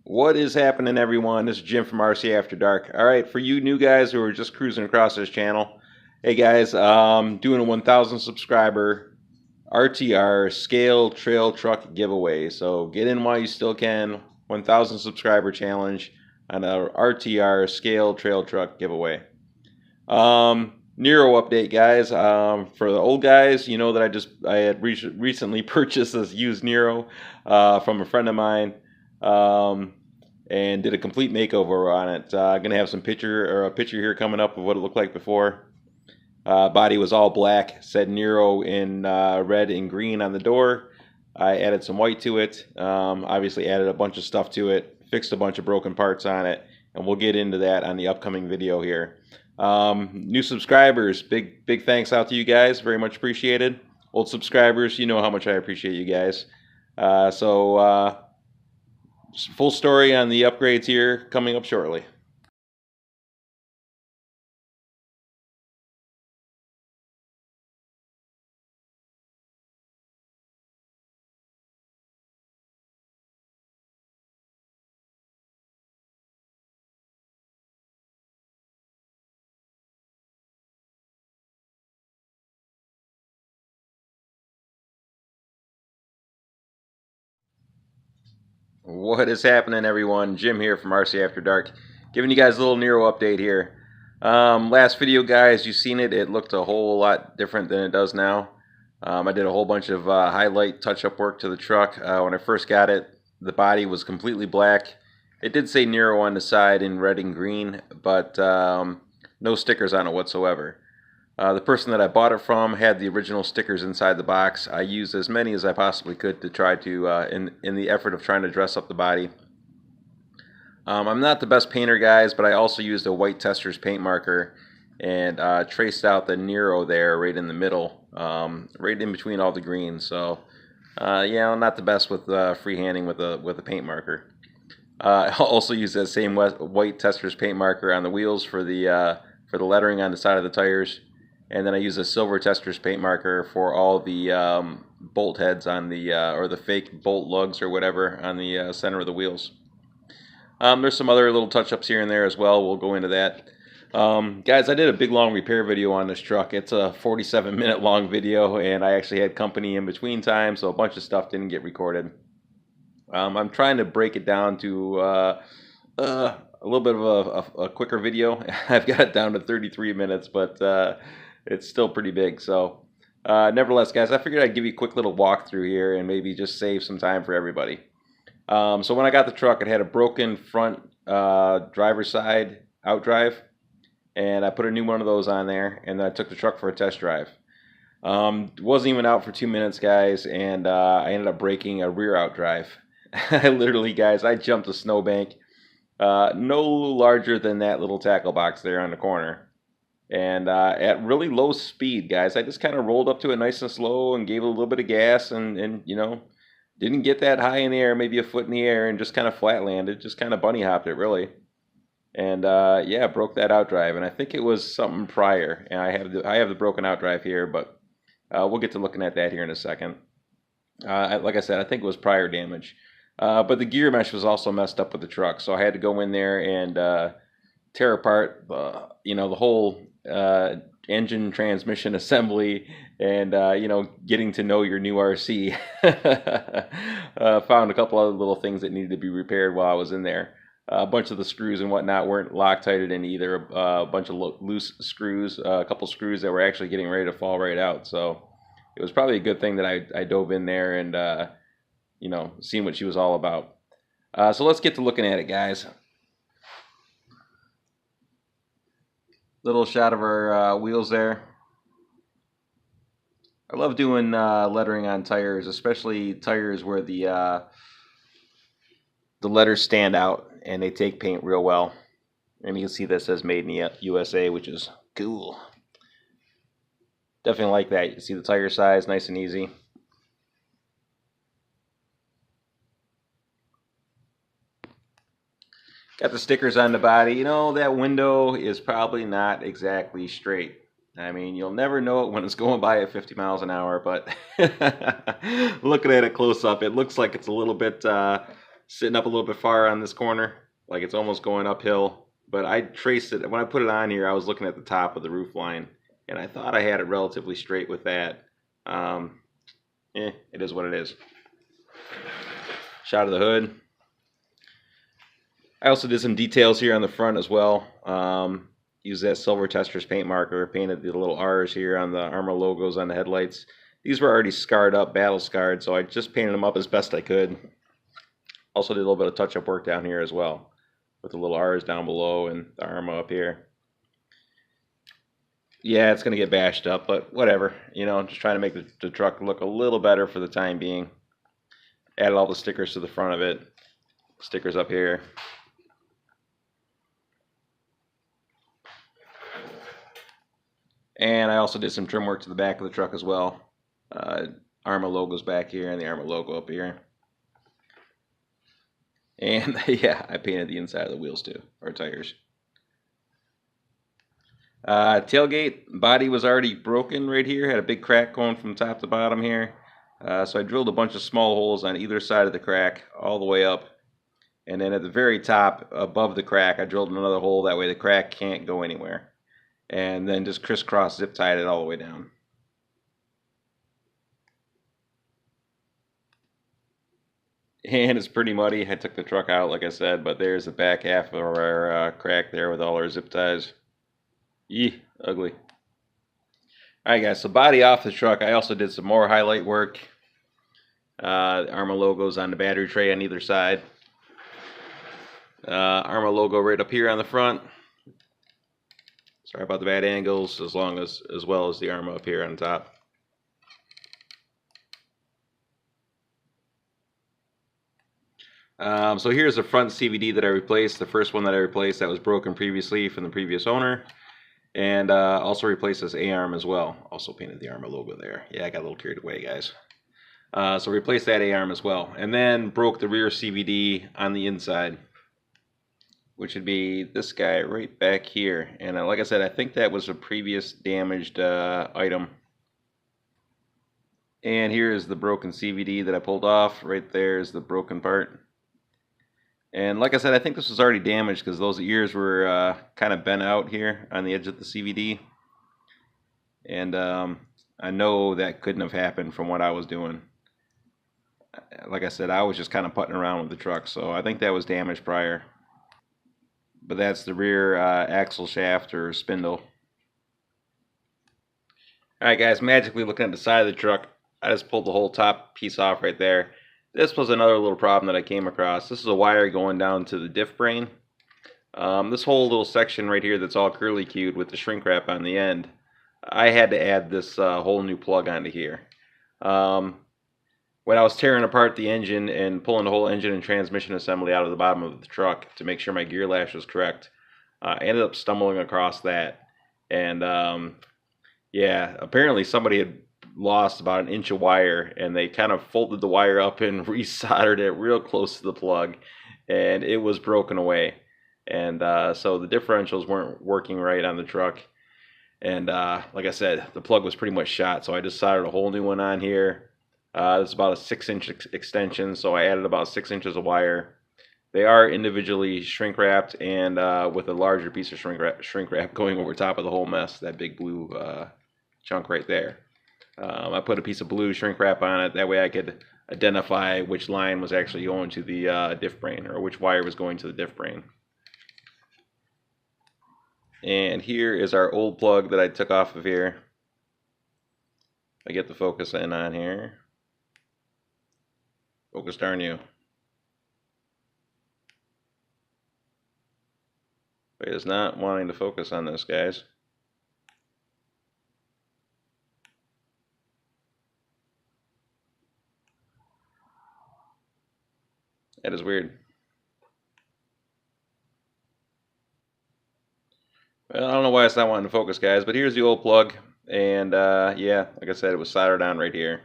What is happening, everyone? This is Jim from RC After Dark. All right, for you new guys who are just cruising across this channel, hey guys, doing a 1,000 subscriber RTR scale trail truck giveaway. So get in while you still can. 1,000 subscriber challenge on a RTR scale trail truck giveaway. Nero update, guys. For the old guys, you know that I had recently purchased this used Nero from a friend of mine. And did a complete makeover on it. Gonna have a picture here coming up of what it looked like before. Body was all black, said Nero in red and green on the door. I added some white to it. Obviously added a bunch of stuff to it, fixed a bunch of broken parts on it, and we'll get into that on the upcoming video here. New subscribers, big thanks out to you guys, very much appreciated. Old subscribers, you know how much I appreciate you guys. Full story on the upgrades here coming up shortly. What is happening, everyone? Jim here from RC After Dark, giving you guys a little Nero update here. Last video, guys, you've seen it. It looked a whole lot different than it does now. I did a whole bunch of highlight touch-up work to the truck. When I first got it, the body was completely black. It did say Nero on the side in red and green, but no stickers on it whatsoever. The person that I bought it from had the original stickers inside the box. I used as many as I possibly could to try to, in the effort of trying to dress up the body. I'm not the best painter, guys, but I also used a white Tester's paint marker and traced out the Nero there right in the middle, right in between all the greens. So, yeah, I'm not the best with freehanding with a paint marker. I also used that same white Tester's paint marker on the wheels for the lettering on the side of the tires. And then I use a silver Tester's paint marker for all the bolt heads on the, or the fake bolt lugs or whatever on the center of the wheels. There's some other little touch-ups here and there as well. We'll go into that. Guys, I did a big long repair video on this truck. It's a 47-minute long video, and I actually had company in between times, so a bunch of stuff didn't get recorded. I'm trying to break it down to a little bit of a quicker video. I've got it down to 33 minutes, but it's still pretty big. So nevertheless, guys, I figured I'd give you a quick little walkthrough here and maybe just save some time for everybody. So when I got the truck, it had a broken front driver's side outdrive, and I put a new one of those on there, and then I took the truck for a test drive. Wasn't even out for 2 minutes, guys, and I ended up breaking a rear outdrive. I literally, guys, I jumped a snowbank no larger than that little tackle box there on the corner. And at really low speed, guys, I just kind of rolled up to it nice and slow and gave it a little bit of gas and you know, didn't get that high in the air, maybe a foot in the air, and just kind of flat landed, just kind of bunny hopped it really. And yeah, broke that outdrive, and I think it was something prior. And I have the broken outdrive here, but we'll get to looking at that here in a second. Like I said, I think it was prior damage. But the gear mesh was also messed up with the truck, so I had to go in there and tear apart you know, the whole engine transmission assembly and you know, getting to know your new RC. Found a couple other little things that needed to be repaired while I was in there. A bunch of the screws and whatnot weren't Loctited in either. A bunch of loose screws, a couple screws that were actually getting ready to fall right out. So it was probably a good thing that I dove in there and you know, seeing what she was all about. So let's get to looking at it, guys. Little shot of our wheels there. I love doing lettering on tires, especially tires where the letters stand out and they take paint real well. And you can see this says made in the USA, which is cool. Definitely like that. You see the tire size, nice and easy. Got the stickers on the body. You know, that window is probably not exactly straight. I mean, you'll never know it when it's going by at 50 miles an hour, but looking at it close up, it looks like it's a little bit sitting up a little bit far on this corner, like it's almost going uphill. But I traced it, when I put it on here, I was looking at the top of the roof line, and I thought I had it relatively straight with that. It is what it is. Shot of the hood. I also did some details here on the front as well. Used that Silver Testers paint marker, painted the little R's here on the Arma logos on the headlights. These were already scarred up, battle scarred, so I just painted them up as best I could. Also did a little bit of touch-up work down here as well, with the little R's down below and the Arma up here. Yeah, it's going to get bashed up, but whatever. You know, I'm just trying to make the truck look a little better for the time being. Added all the stickers to the front of it. Stickers up here. And I also did some trim work to the back of the truck as well. Arma logos back here and the Arma logo up here. And yeah, I painted the inside of the wheels too, or tires. Tailgate body was already broken right here. Had a big crack going from top to bottom here. So I drilled a bunch of small holes on either side of the crack all the way up. And then at the very top, above the crack, I drilled another hole. That way the crack can't go anywhere. And then just crisscross zip tied it all the way down. And it's pretty muddy. I took the truck out, like I said, but there's the back half of our crack there with all our zip ties. Yee, ugly. Alright guys, so body off the truck. I also did some more highlight work. Arma logos on the battery tray on either side. Arma logo right up here on the front. Sorry about the bad angles, as well as the Arma up here on top. So here's the front CVD that I replaced. The first one that I replaced that was broken previously from the previous owner. And also replaced this A-arm as well. Also painted the Arma logo there. Yeah, I got a little carried away, guys. So replaced that A-arm as well. And then broke the rear CVD on the inside, which would be this guy right back here. And like I said, I think that was a previous damaged item. And here is the broken CVD that I pulled off. Right there is the broken part. And like I said, I think this was already damaged because those ears were kind of bent out here on the edge of the CVD. And I know that couldn't have happened from what I was doing. Like I said, I was just kind of putting around with the truck, so I think that was damaged prior. But that's the rear axle shaft or spindle. Alright guys, magically looking at the side of the truck, I just pulled the whole top piece off right there. This was another little problem that I came across. This is a wire going down to the diff brain. This whole little section right here that's all curly cued with the shrink wrap on the end, I had to add this whole new plug onto here. When I was tearing apart the engine and pulling the whole engine and transmission assembly out of the bottom of the truck to make sure my gear lash was correct, I ended up stumbling across that. And yeah, apparently somebody had lost about an inch of wire, and they kind of folded the wire up and resoldered it real close to the plug, and it was broken away. And so the differentials weren't working right on the truck. And like I said, the plug was pretty much shot, so I just soldered a whole new one on here. It's about a 6-inch extension, so I added about 6 inches of wire. They are individually shrink wrapped, and with a larger piece of shrink wrap going over top of the whole mess, that big blue chunk right there. I put a piece of blue shrink wrap on it, that way I could identify which line was actually going to the diff brain, or which wire was going to the diff brain. And here is our old plug that I took off of here. I get the focus in on here. Focus, darn you. It is not wanting to focus on this, guys. That is weird. Well, I don't know why it's not wanting to focus, guys, but here's the old plug. And yeah, like I said, it was soldered on right here.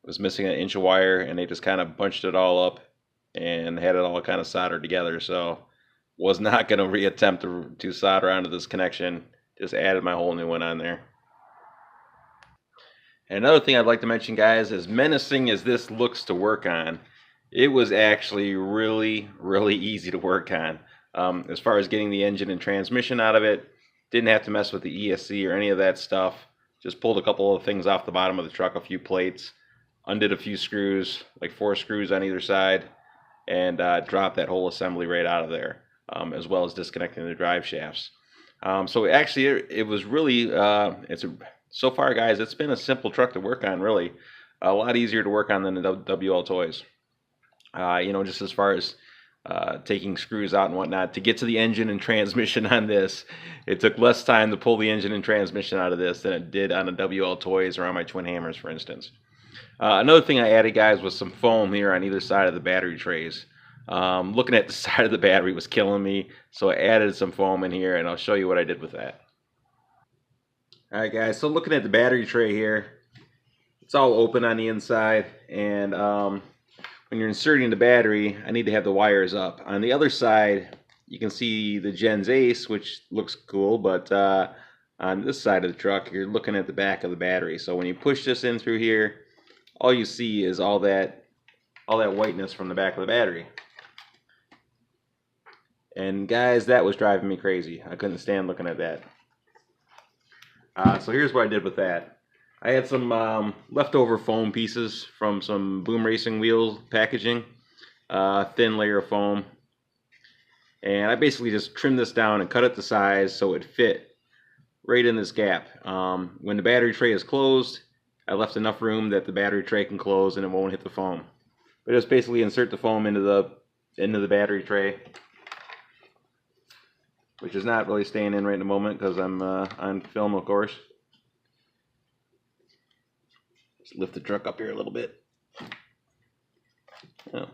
It was missing an inch of wire, and they just kind of bunched it all up and had it all kind of soldered together. So was not going to reattempt to solder onto this connection. Just added my whole new one on there. And another thing I'd like to mention, guys, as menacing as this looks to work on, It was actually really, really easy to work on. As far as getting the engine and transmission out of it, didn't have to mess with the ESC or any of that stuff. Just pulled a couple of things off the bottom of the truck, a few plates, undid a few screws, like 4 screws on either side, and dropped that whole assembly right out of there, as well as disconnecting the drive shafts. So actually, it was really, so far, guys, it's been a simple truck to work on, really. A lot easier to work on than the WL Toys. Just as far as taking screws out and whatnot. To get to the engine and transmission on this, it took less time to pull the engine and transmission out of this than it did on the WL Toys or on my twin hammers, for instance. Another thing I added, guys, was some foam here on either side of the battery trays. Looking at the side of the battery was killing me, so I added some foam in here, and I'll show you what I did with that. Alright, guys, so looking at the battery tray here, it's all open on the inside, and when you're inserting the battery, I need to have the wires up. On the other side, you can see the Gens Ace, which looks cool, but on this side of the truck, you're looking at the back of the battery. So when you push this in through here, all you see is all that whiteness from the back of the battery. And guys, that was driving me crazy. I couldn't stand looking at that. So here's what I did with that. I had some leftover foam pieces from some Boom Racing wheel packaging, thin layer of foam, and I basically just trimmed this down and cut it to size so it fit right in this gap. When the battery tray is closed, I left enough room that the battery tray can close and it won't hit the foam. But just basically insert the foam into the battery tray, which is not really staying in right in the moment because I'm on film, of course. Just lift the truck up here a little bit. Oh,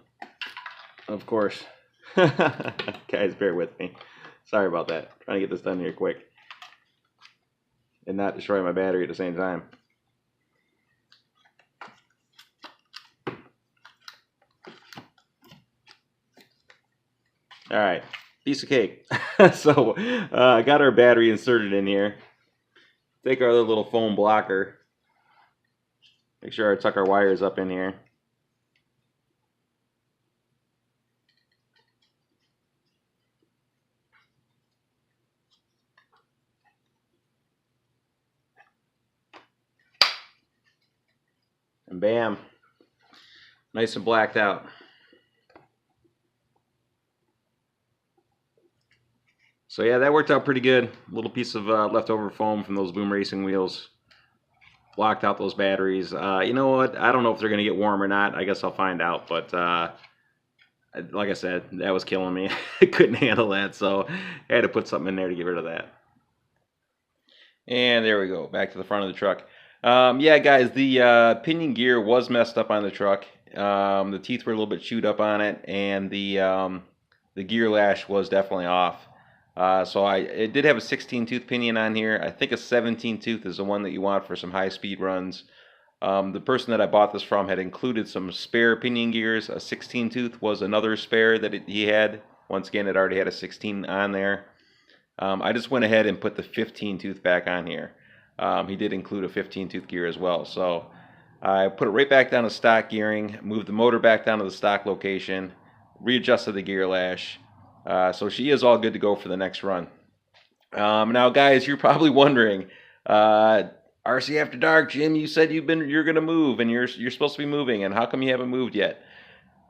of course. Guys, bear with me. Sorry about that. Trying to get this done here quick and not destroy my battery at the same time. All right, piece of cake. So I got our battery inserted in here. Take our other little foam blocker. Make sure I tuck our wires up in here. And bam, nice and blacked out. So yeah, that worked out pretty good. A little piece of leftover foam from those Boom Racing wheels blocked out those batteries. You know what? I don't know if they're going to get warm or not. I guess I'll find out. But like I said, that was killing me. I couldn't handle that, so I had to put something in there to get rid of that. And there we go, back to the front of the truck. Yeah, guys, the pinion gear was messed up on the truck. The teeth were a little bit chewed up on it, and the gear lash was definitely off. So it did have a 16-tooth pinion on here. I think a 17-tooth is the one that you want for some high-speed runs. The person that I bought this from had included some spare pinion gears. A 16-tooth was another spare that he had. Once again, it already had a 16 on there. I just went ahead and put the 15-tooth back on here. He did include a 15-tooth gear as well. So I put it right back down to stock gearing, moved the motor back down to the stock location, readjusted the gear lash. So she is all good to go for the next run. Now, guys, you're probably wondering, RC After Dark, Jim, you said you're going to move, and you're supposed to be moving, and how come you haven't moved yet?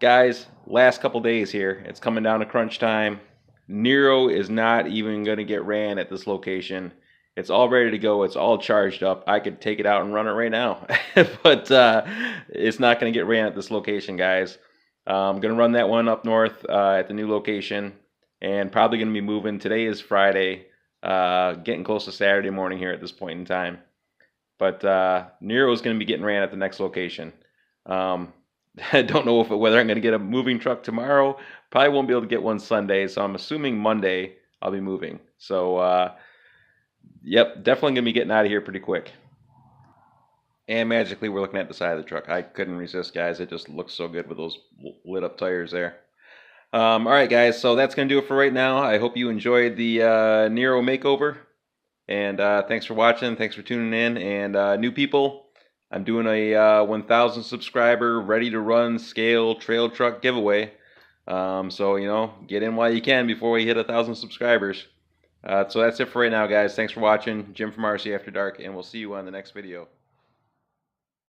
Guys, last couple days here, it's coming down to crunch time. Nero is not even going to get ran at this location. It's all ready to go. It's all charged up. I could take it out and run it right now. But it's not going to get ran at this location, guys. I'm going to run that one up north at the new location. And probably going to be moving. Today is Friday. Getting close to Saturday morning here at this point in time. But Nero is going to be getting ran at the next location. I don't know whether I'm going to get a moving truck tomorrow. Probably won't be able to get one Sunday, so I'm assuming Monday I'll be moving. So, yep, definitely going to be getting out of here pretty quick. And magically, we're looking at the side of the truck. I couldn't resist, guys. It just looks so good with those lit up tires there. All right, guys, so that's going to do it for right now. I hope you enjoyed the Nero makeover. And thanks for watching. Thanks for tuning in. And new people, I'm doing a 1,000 subscriber ready to run scale trail truck giveaway. So get in while you can before we hit 1,000 subscribers. So that's it for right now, guys. Thanks for watching. Jim from RC After Dark, and we'll see you on the next video.